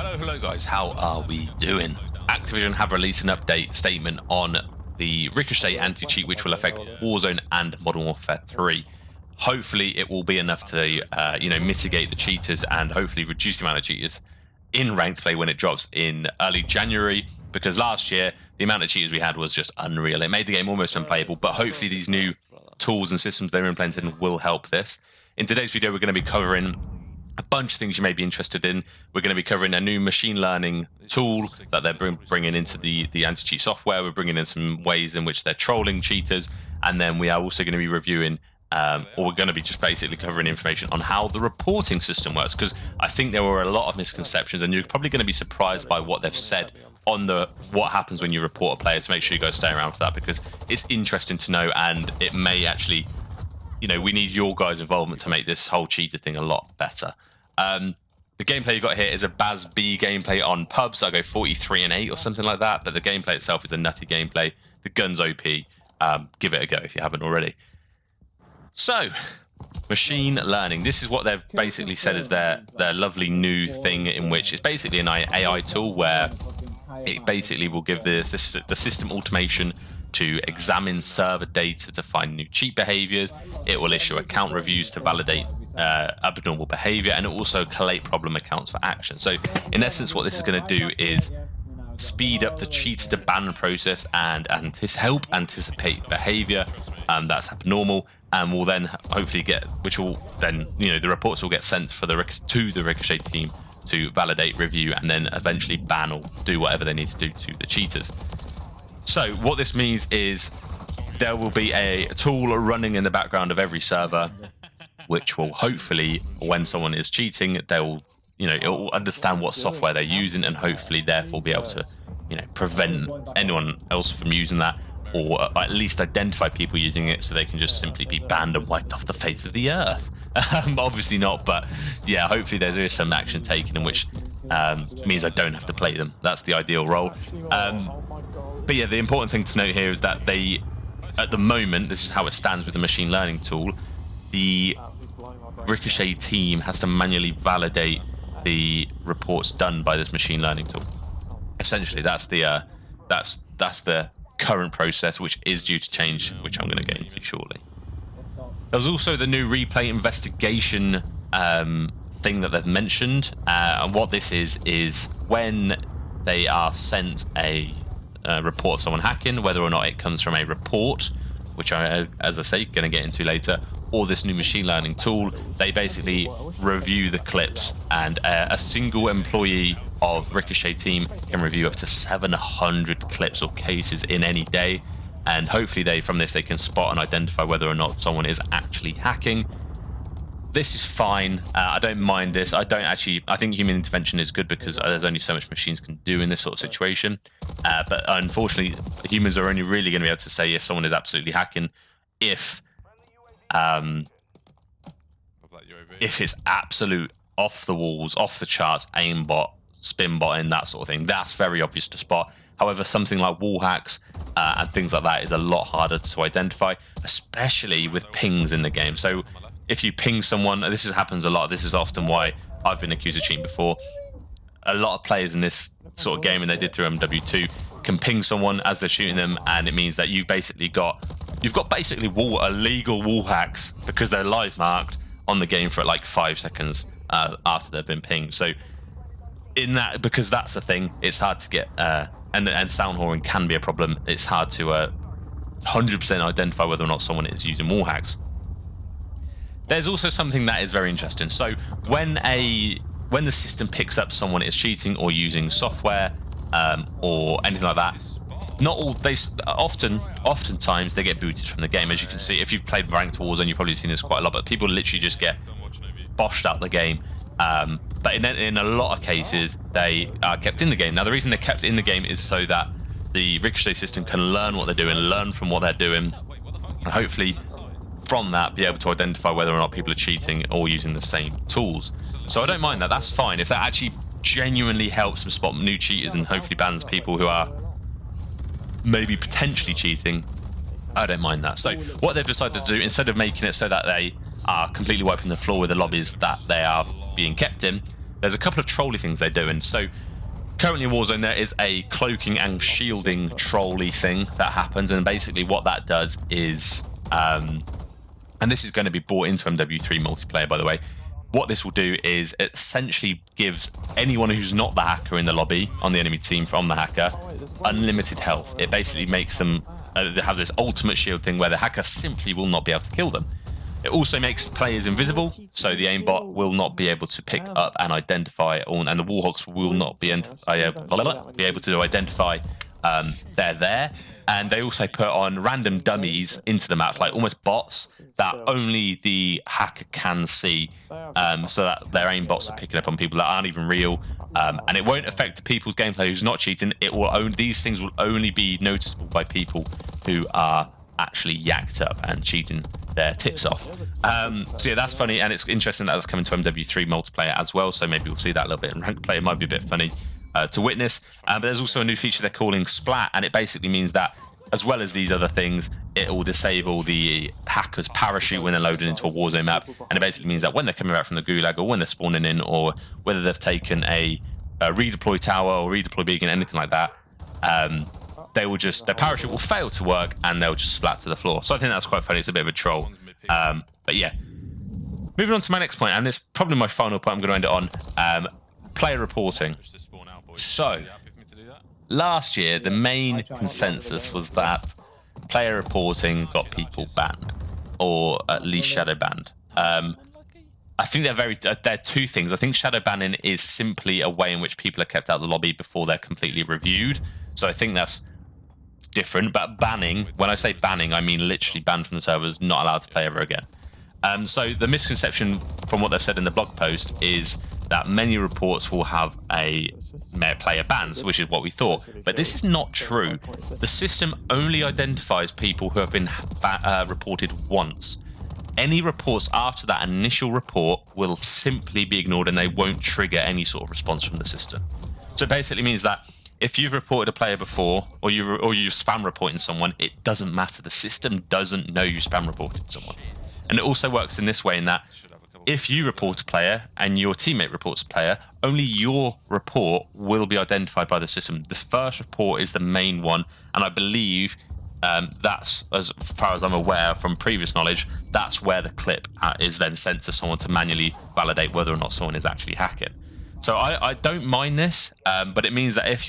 Hello guys, how are we doing? Activision have released an update statement on the Ricochet anti-cheat which will affect Warzone and Modern Warfare 3. Hopefully it will be enough to mitigate the cheaters and hopefully reduce the amount of cheaters in ranked play when it drops in early January, because last year the amount of cheaters we had was just unreal. It made the game almost unplayable, but hopefully these new tools and systems they're implementing will help this. In today's video we're going to be covering a bunch of things you may be interested in. We're going to be covering a new machine learning tool that they're bringing into the anti-cheat software. We're bringing in some ways in which they're trolling cheaters, and then we are also going to be reviewing or we're going to be just basically covering information on how the reporting system works, because I think there were a lot of misconceptions and you're probably going to be surprised by what they've said on what happens when you report a player. So make sure you guys stay around for that, because it's interesting to know, and it may actually, we need your guys' involvement to make this whole cheater thing a lot better. The gameplay you got here is a Baz B gameplay on pubs. I go 43 and 8 or something like that, but the gameplay itself is a nutty gameplay. The gun's OP. Give it a go if you haven't already. So, machine learning. This is what they've basically said is their lovely new thing, in which it's basically an AI tool where it basically will give the system automation to examine server data to find new cheat behaviors. It will issue account reviews to validate abnormal behavior, and it will also collate problem accounts for action. So in essence what this is going to do is speed up the cheat to ban process and help anticipate behavior that's abnormal, and will then hopefully the reports will get sent to the Ricochet team to validate, review, and then eventually ban or do whatever they need to do to the cheaters. So what this means is there will be a tool running in the background of every server, which will hopefully, when someone is cheating, it will understand what software they're using, and hopefully therefore be able to, prevent anyone else from using that, or at least identify people using it so they can just simply be banned and wiped off the face of the earth. Obviously not, but yeah, hopefully there is some action taken, in which means I don't have to play them. That's the ideal role. But yeah, the important thing to note here is that at the moment, this is how it stands with the machine learning tool, the Ricochet team has to manually validate the reports done by this machine learning tool. Essentially, that's the current process, which is due to change, which I'm going to get into shortly. There's also the new replay investigation thing that they've mentioned, and what this is when they are sent a report of someone hacking, whether or not it comes from a report, which I, as I say, going to get into later, or this new machine learning tool, they basically review the clips, and a single employee of Ricochet team can review up to 700 clips or cases in any day, and hopefully from this they can spot and identify whether or not someone is actually hacking. This is fine. I don't mind this. I think human intervention is good, because there's only so much machines can do in this sort of situation. But unfortunately, humans are only really going to be able to say if someone is absolutely hacking if it's absolute off the walls, off the charts, aimbot, spin botting, that sort of thing. That's very obvious to spot. However, something like wall hacks and things like that is a lot harder to identify, especially with pings in the game. So if you ping someone, this happens a lot. This is often why I've been accused of cheating before. A lot of players in this sort of game, and they did through MW2, can ping someone as they're shooting them, and it means that you've got basically illegal wall hacks, because they're live marked on the game for like 5 seconds after they've been pinged. So because that's a thing, it's hard to get and sound whoring can be a problem. It's hard to 100% identify whether or not someone is using wall hacks. There's also something that is very interesting. So when the system picks up someone is cheating or using software or anything like that, oftentimes they get booted from the game. As you can see, if you've played Ranked Warzone, you've probably seen this quite a lot, but people literally just get boshed out the game. But in a lot of cases, they are kept in the game. Now, the reason they're kept in the game is so that the Ricochet system can learn what they're doing, learn from what they're doing, and hopefully from that be able to identify whether or not people are cheating or using the same tools. So I don't mind that. That's fine. If that actually genuinely helps them spot new cheaters and hopefully bans people who are maybe potentially cheating, I don't mind that. So what they've decided to do, instead of making it so that they are completely wiping the floor with the lobbies that they are being kept in, there's a couple of trolly things they're doing. So currently in Warzone, there is a cloaking and shielding trolley thing that happens, and basically what that does is, and this is going to be brought into MW3 multiplayer, by the way. What this will do is it essentially gives anyone who's not the hacker in the lobby on the enemy team from the hacker unlimited health. It basically makes them, it has this ultimate shield thing where the hacker simply will not be able to kill them. It also makes players invisible, so the aimbot will not be able to pick up and identify, and the Warhawks will not be able to identify they're there. And they also put on random dummies into the map, like almost bots that only the hacker can see, so that their aimbots are picking up on people that aren't even real. And it won't affect the people's gameplay who's not cheating. It will these things will only be noticeable by people who are actually yacked up and cheating their tits off. So yeah, that's funny, and it's interesting that that's coming to MW3 multiplayer as well, so maybe we'll see that a little bit in ranked play. It might be a bit funny to witness, but there's also a new feature they're calling Splat, and it basically means that as well as these other things, it will disable the hacker's parachute when they're loaded into a Warzone map, and it basically means that when they're coming back from the gulag, or when they're spawning in, or whether they've taken a redeploy tower or redeploy beacon, anything like that, they will just, their parachute will fail to work and they'll just splat to the floor. So I think that's quite funny. It's a bit of a troll. But yeah, moving on to my next point, and it's probably my final point I'm going to end it on, player reporting. So last year, the main consensus was that player reporting got people banned, or at least shadow banned. I think they're two things. I think shadow banning is simply a way in which people are kept out of the lobby before they're completely reviewed. So I think that's different. But banning, when I say banning, I mean literally banned from the servers, not allowed to play ever again. So the misconception from what they've said in the blog post is that many reports will have a player bans, which is what we thought. But this is not true. The system only identifies people who have been reported once. Any reports after that initial report will simply be ignored, and they won't trigger any sort of response from the system. So it basically means that if you've reported a player before, or you spam reporting someone, it doesn't matter. The system doesn't know you spam reported someone. And it also works in this way, in that if you report a player and your teammate reports a player, only your report will be identified by the system. This first report is the main one, and I believe that's, as far as I'm aware from previous knowledge, that's where the clip is then sent to someone to manually validate whether or not someone is actually hacking. So I don't mind this, but it means that if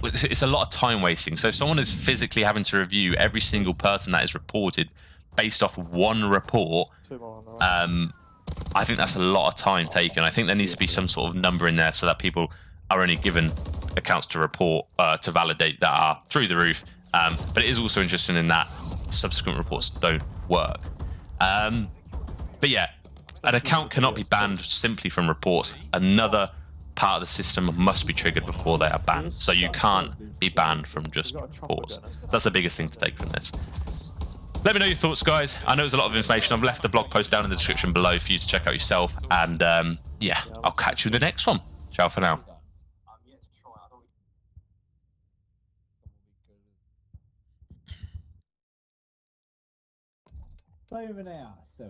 it's a lot of time wasting. So if someone is physically having to review every single person that is reported based off one report, I think that's a lot of time taken. I think there needs to be some sort of number in there so that people are only given accounts to report, to validate, that are through the roof. But it is also interesting in that subsequent reports don't work. But yeah, an account cannot be banned simply from reports. Another part of the system must be triggered before they are banned. So you can't be banned from just reports. That's the biggest thing to take from this. Let me know your thoughts, guys. I know there's a lot of information. I've left the blog post down in the description below for you to check out yourself. And yeah, I'll catch you in the next one. Ciao for now. Play him an hour, so